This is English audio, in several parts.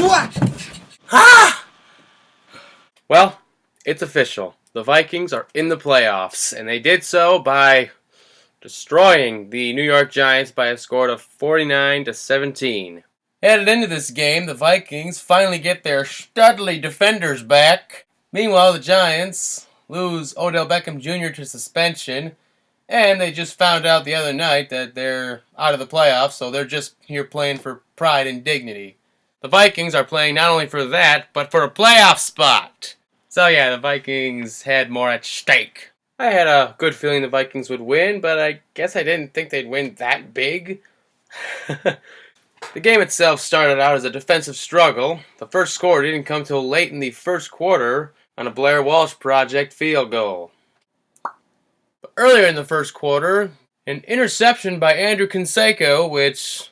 What? Ah! Well, it's official. The Vikings are in the playoffs, and they did so by destroying the New York Giants by a score of 49-17. Headed into this game, the Vikings finally get their studly defenders back. Meanwhile, the Giants lose Odell Beckham Jr. to suspension, and they just found out the other night that they're out of the playoffs, so they're just here playing for pride and dignity. The Vikings are playing not only for that, but for a playoff spot. So yeah, the Vikings had more at stake. I had a good feeling the Vikings would win, but I guess I didn't think they'd win that big. The game itself started out as a defensive struggle. The first score didn't come till late in the first quarter on a Blair Walsh Project field goal. But earlier in the first quarter, an interception by Andrew Canseco, which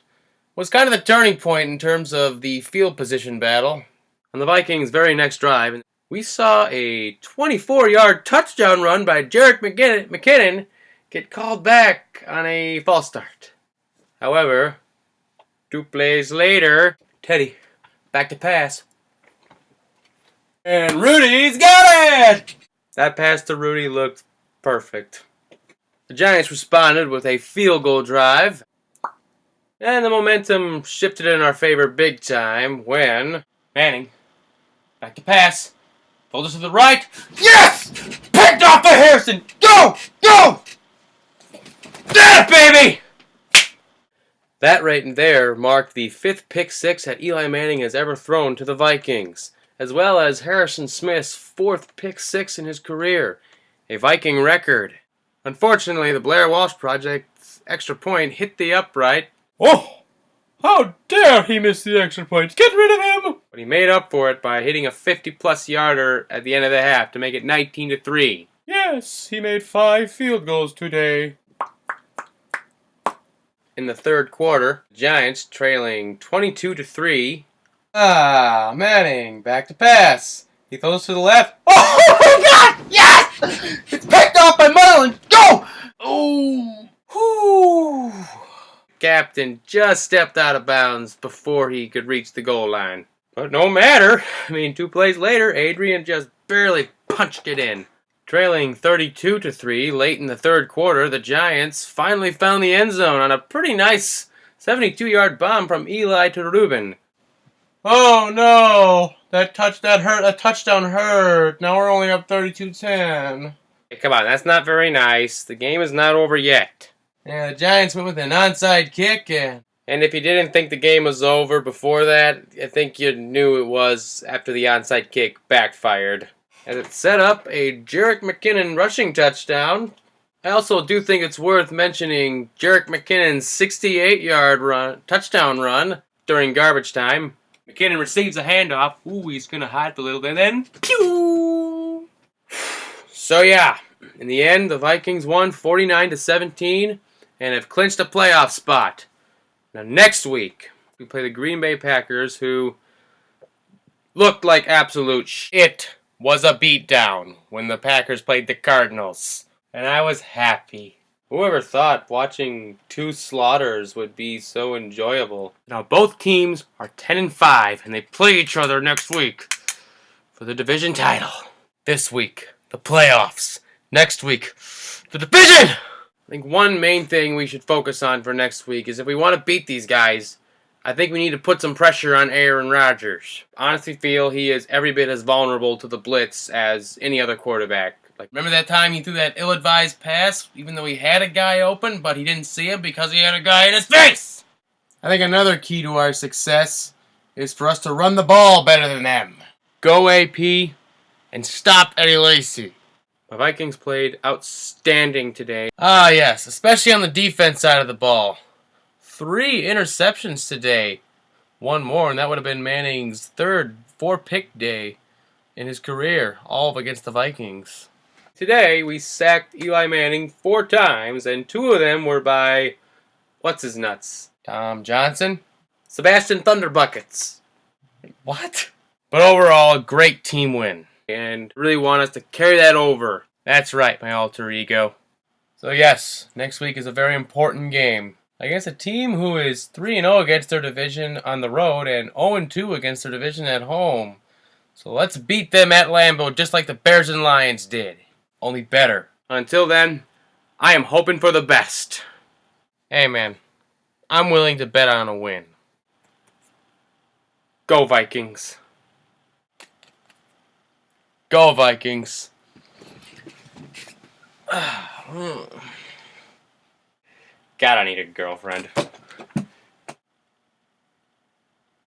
was kind of the turning point in terms of the field position battle. On the Vikings' very next drive, we saw a 24-yard touchdown run by Jerick McKinnon get called back on a false start. However, 2 plays later, Teddy, back to pass. And Rudy's got it! That pass to Rudy looked perfect. The Giants responded with a field goal drive. And the momentum shifted in our favor big time when Manning, back to pass, pulled us to the right. Yes! Picked off by Harrison! Go! Go! That baby! That right there marked the 5th pick six that Eli Manning has ever thrown to the Vikings, as well as Harrison Smith's 4th pick six in his career, a Viking record. Unfortunately, the Blair Walsh Project's extra point hit the upright. Oh! How dare he miss the extra point! Get rid of him! But he made up for it by hitting a 50-plus yarder at the end of the half to make it 19-3. Yes, he made 5 field goals today. In the third quarter, the Giants trailing 22-3. Manning, back to pass. He throws to the left. Oh my God! Yes! It's picked off by Marlin. Go! Oh! Whoo! Captain just stepped out of bounds before he could reach the goal line. But no matter. 2 plays later, Adrian just barely punched it in. Trailing 32-3 late in the third quarter, the Giants finally found the end zone on a pretty nice 72-yard bomb from Eli to Reuben. Oh no! That hurt. That touchdown hurt. Now we're only up 32-10. Hey, come on, that's not very nice. The game is not over yet. Yeah, the Giants went with an onside kick, and if you didn't think the game was over before that, I think you knew it was after the onside kick backfired, as it set up a Jerick McKinnon rushing touchdown. I also do think it's worth mentioning Jerick McKinnon's 68-yard touchdown run during garbage time. McKinnon receives a handoff. Ooh, he's going to hide a little bit, and then pew! So yeah, in the end, the Vikings won 49-17 and have clinched a playoff spot. Now next week, we play the Green Bay Packers, who looked like absolute shit. Was a beatdown when the Packers played the Cardinals, and I was happy. Whoever thought watching 2 slaughters would be so enjoyable? Now both teams are 10-5, and they play each other next week for the division title. This week, the playoffs. Next week, the division! I think one main thing we should focus on for next week is if we want to beat these guys, I think we need to put some pressure on Aaron Rodgers. I honestly feel he is every bit as vulnerable to the blitz as any other quarterback. Like, remember that time he threw that ill-advised pass, even though he had a guy open, but he didn't see him because he had a guy in his face? I think another key to our success is for us to run the ball better than them. Go AP and stop Eddie Lacy. The Vikings played outstanding today. Ah, yes, especially on the defense side of the ball. 3 interceptions today. 1 more, and that would have been Manning's 3rd 4-pick day in his career, all against the Vikings. Today, we sacked Eli Manning 4 times, and 2 of them were by, what's-his-nuts? Tom Johnson? Sebastian Thunderbuckets. What? But overall, a great team win. And really want us to carry that over. That's right, my alter ego. So yes, next week is a very important game. against a team who is 3-0 against their division on the road and 0-2 against their division at home. So let's beat them at Lambeau just like the Bears and Lions did. Only better. Until then, I am hoping for the best. Hey man, I'm willing to bet on a win. Go Vikings. Go Vikings. God, I need a girlfriend.